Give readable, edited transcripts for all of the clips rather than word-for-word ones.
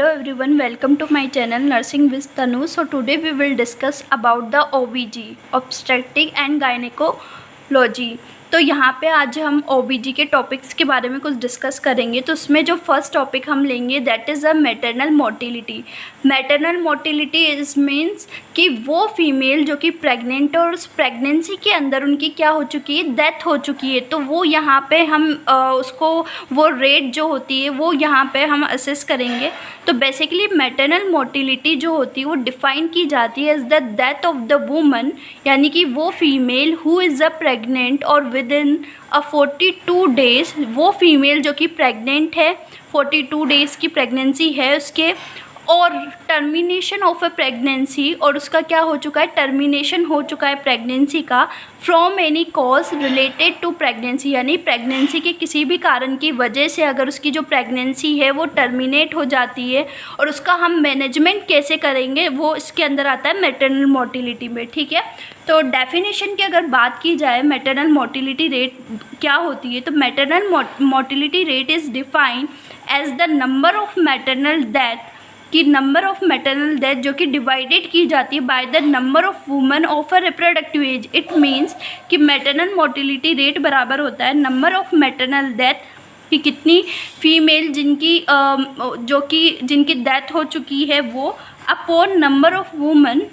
Hello everyone, welcome to my channel Nursing with Tanu. So today we will discuss about the OBG, Obstetric and Gynecology. तो यहाँ पे आज हम OBG के topics के बारे में कुछ डिस्कस करेंगे। तो उसमें जो फर्स्ट टॉपिक हम लेंगे that is a maternal motility. Maternal motility is means कि वो फीमेल जो कि प्रेग्नेंट और उस प्रेगनेंसी के अंदर उनकी क्या हो चुकी है, डेथ हो चुकी है, तो वो यहाँ पे हम उसको वो रेट जो होती है वो यहाँ पे हम असेस करेंगे। तो बेसिकली मैटरनल मोटिलिटी जो होती है वो डिफ़ाइन की जाती है as the death of the woman, यानी कि वो female who is a pregnant और विद इन 42 डेज़, वो फीमेल जो कि प्रेग्नेंट है, 42 डेज़ की प्रेगनेंसी है उसके, और टर्मिनेशन ऑफ ए प्रेगनेंसी, और उसका क्या हो चुका है, टर्मिनेशन हो चुका है प्रेगनेंसी का from any cause related to pregnancy, यानी प्रेगनेंसी के किसी भी कारण की वजह से अगर उसकी जो प्रेगनेंसी है वो टर्मिनेट हो जाती है, और उसका हम मैनेजमेंट कैसे करेंगे वो इसके अंदर आता है मैटरनल मोटिलिटी में। ठीक है, तो डेफिनेशन की अगर बात की जाए मैटरनल मोटिलिटी रेट क्या होती है, तो maternal mortality rate is defined as the number of maternal death, कि नंबर ऑफ मैटरनल डेथ जो कि डिवाइडेड की जाती है by the number of women of a reproductive age. It means कि मैटरनल मोटिलिटी रेट बराबर होता है नंबर ऑफ मैटरनल डेथ, कि कितनी फीमेल जिनकी डेथ हो चुकी है वो, upon number of women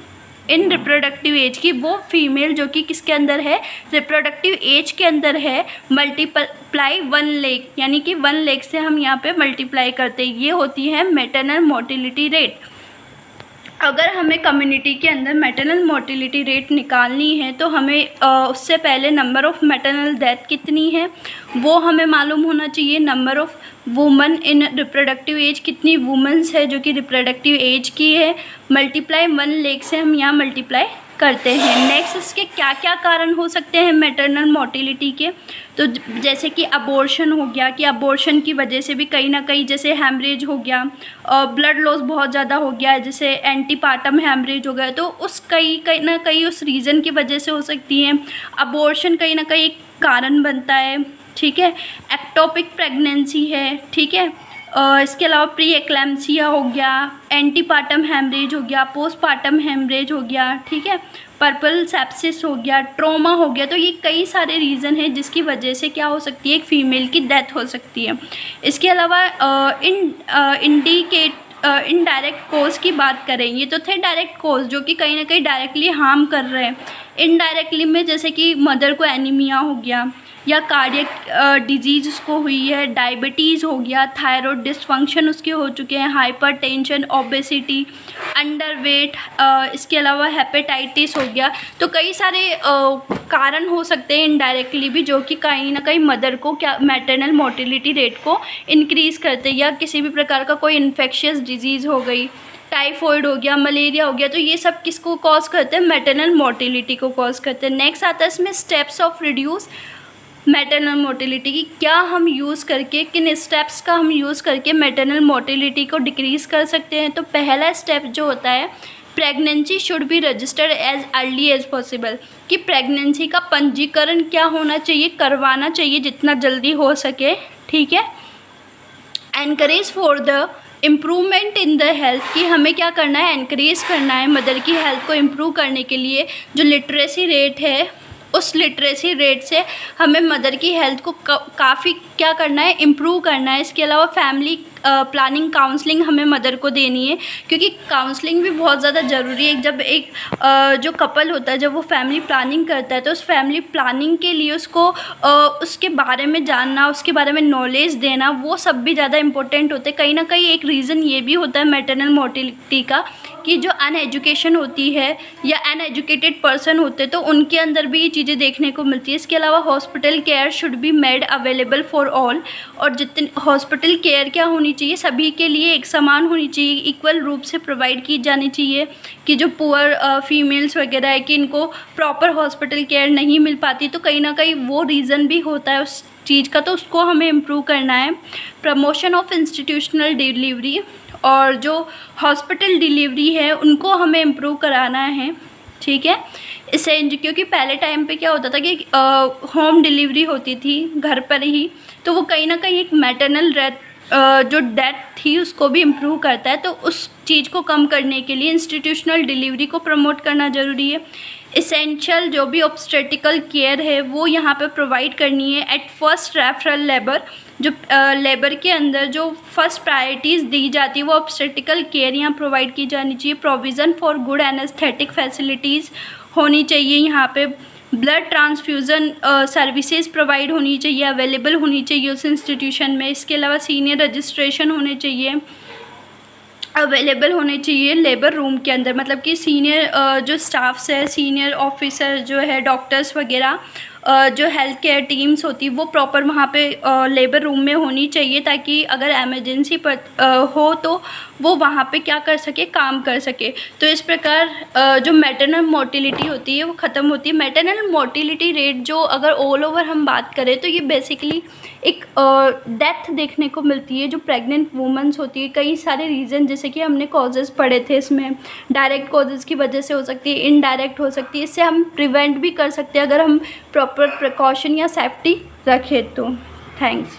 in reproductive age, की वो फीमेल जो कि किसके अंदर है, रिप्रोडक्टिव एज के अंदर है, मल्टीप्लाई 1 लाख, यानी कि 1 लाख से हम यहाँ पे मल्टीप्लाई करते हैं, ये होती है मैटरनल मोटिलिटी रेट। अगर हमें कम्युनिटी के अंदर मैटरनल मोटिलिटी रेट निकालनी है तो हमें उससे पहले नंबर ऑफ मैटरनल डेथ कितनी है वो हमें मालूम होना चाहिए, number of woman in reproductive age, कितनी वुमेंस है जो कि रिप्रोडक्टिव एज की है, मल्टीप्लाई 1 लाख से हम यहाँ मल्टीप्लाई करते हैं। नेक्स्ट इसके क्या क्या कारण हो सकते हैं मैटरनल मोटिलिटी के, तो जैसे कि अबॉर्शन हो गया, कि अबॉर्शन की वजह से भी कहीं ना कहीं, जैसे हैमरेज हो गया, ब्लड लॉस बहुत ज़्यादा हो गया है, जैसे एंटीपार्टम हैमरेज हो गया, तो उस कहीं ना कहीं उस रीज़न की वजह से हो सकती है। अबॉर्शन कहीं ना कहीं एक कारण बनता है। ठीक है, एक्टोपिक प्रेगनेंसी है। ठीक है, इसके अलावा प्री एक्लैम्सिया हो गया, एंटीपार्टम हैमरेज हो गया, पोस्टपार्टम हैमरेज हो गया, ठीक है, पर्पल सेप्सिस हो गया, ट्रॉमा हो गया। तो ये कई सारे रीज़न हैं जिसकी वजह से क्या हो सकती है, एक फ़ीमेल की डेथ हो सकती है। इसके अलावा इनडायरेक्ट कोज की बात करें, ये तो थे डायरेक्ट कोज जो कि कहीं ना कहीं डायरेक्टली हार्म कर रहे हैं। इनडायरेक्टली में जैसे कि मदर को एनीमिया हो गया, या कार्डियक डिजीज़ उसको हुई है, डायबिटीज़ हो गया, थायराइड डिसफंक्शन उसके हो चुके हैं, हाइपरटेंशन, ओबेसिटी, अंडरवेट, इसके अलावा हेपेटाइटिस हो गया। तो कई सारे कारण हो सकते हैं इनडायरेक्टली भी जो कि कहीं ना कहीं मदर को क्या मैटरनल मोटिलिटी रेट को इंक्रीज़ करते हैं, या किसी भी प्रकार का कोई इन्फेक्शियस डिजीज़ हो गई, टाइफॉइड हो गया, मलेरिया हो गया, तो ये सब किसको कॉज करते हैं, मैटरनल मोटिलिटी को कॉज करते हैं। नेक्स्ट आता है इसमें steps of reduce maternal motility, की क्या हम यूज़ करके, किन स्टेप्स का हम यूज़ करके मैटरनल मोटिलिटी को डिक्रीज़ कर सकते हैं। तो पहला स्टेप जो होता है, pregnancy should be registered as early as possible, कि प्रेगनेंसी का पंजीकरण क्या होना चाहिए, करवाना चाहिए जितना जल्दी हो सके। ठीक है, encourage for the improvement in the health, कि हमें क्या करना है, एनकरेज करना है मदर की हेल्थ को इम्प्रूव करने के लिए। जो लिटरेसी रेट है उस लिटरेसी रेट से हमें मदर की हेल्थ को काफ़ी क्या करना है, इम्प्रूव करना है। इसके अलावा फैमिली प्लानिंग काउंसलिंग हमें मदर को देनी है, क्योंकि काउंसलिंग भी बहुत ज़्यादा ज़रूरी है। जब एक जो कपल होता है जब वो फैमिली प्लानिंग करता है तो उस फैमिली प्लानिंग के लिए उसको उसके बारे में जानना, उसके बारे में नॉलेज देना, वो सब भी ज़्यादा इम्पोर्टेंट होते हैं। कहीं ना कहीं एक रीज़न ये भी होता है मैटरनल मोटिलिटी का, कि जो अनएजुकेशन होती है या अनएजुकेटेड पर्सन होते हैं तो उनके अंदर भी ये चीज़ें देखने को मिलती है। इसके अलावा hospital care should be made available for all, और जितनी हॉस्पिटल केयर क्या होनी चाहिए, सभी के लिए एक समान होनी चाहिए, इक्वल रूप से प्रोवाइड की जानी चाहिए। कि जो पुअर फीमेल्स वगैरह है कि इनको प्रॉपर हॉस्पिटल केयर नहीं मिल पाती, तो कहीं ना कहीं वो रीज़न भी होता है उस चीज़ का, तो उसको हमें इम्प्रूव करना है। प्रमोशन ऑफ इंस्टीट्यूशनल डिलीवरी, और जो हॉस्पिटल डिलीवरी है उनको हमें इम्प्रूव कराना है। ठीक है, इससे क्योंकि पहले टाइम पे क्या होता था कि होम डिलीवरी होती थी घर पर ही, तो वो कहीं ना कहीं एक मैटरनल जो डेथ थी उसको भी इम्प्रूव करता है। तो उस चीज़ को कम करने के लिए इंस्टीट्यूशनल डिलीवरी को प्रमोट करना ज़रूरी है। इसेंशियल जो भी ऑब्स्टेटिकल केयर है वो यहाँ पे प्रोवाइड करनी है एट फर्स्ट रेफरल लेबर। जो लेबर के अंदर जो फर्स्ट प्रायोरिटीज़ दी जाती है वो ऑब्स्टेटिकल केयर यहाँ प्रोवाइड की जानी चाहिए। Provision for good anaesthetic facilities होनी चाहिए। यहाँ पे ब्लड ट्रांसफ्यूज़न सर्विसेज प्रोवाइड होनी चाहिए, अवेलेबल होनी चाहिए उस इंस्टीट्यूशन में। इसके अलावा सीनियर रजिस्ट्रेशन होने चाहिए, अवेलेबल होने चाहिए लेबर रूम के अंदर। मतलब कि सीनियर जो स्टाफ्स है, सीनियर ऑफिसर जो है, डॉक्टर्स वगैरह, जो हेल्थ केयर टीम्स होती है वो प्रॉपर वहाँ पे लेबर रूम में होनी चाहिए, ताकि अगर इमरजेंसी पर हो तो वो वहाँ पे क्या कर सके, काम कर सके। तो इस प्रकार जो मैटरनल मोर्टिलिटी होती है वो ख़त्म होती है। मैटरनल मोर्टिलिटी रेट जो अगर ऑल ओवर हम बात करें तो ये बेसिकली एक डेथ देखने को मिलती है जो प्रेग्नेंट वुमेंस होती है। कई सारे रीज़न जैसे कि हमने कॉजेज़ पढ़े थे इसमें, डायरेक्ट कॉजेज़ की वजह से हो सकती है, इनडायरेक्ट हो सकती है। इससे हम प्रिवेंट भी कर सकते हैं अगर हम प्रॉपर प्रिकॉशन या सेफ्टी रखें तो। थैंक्स।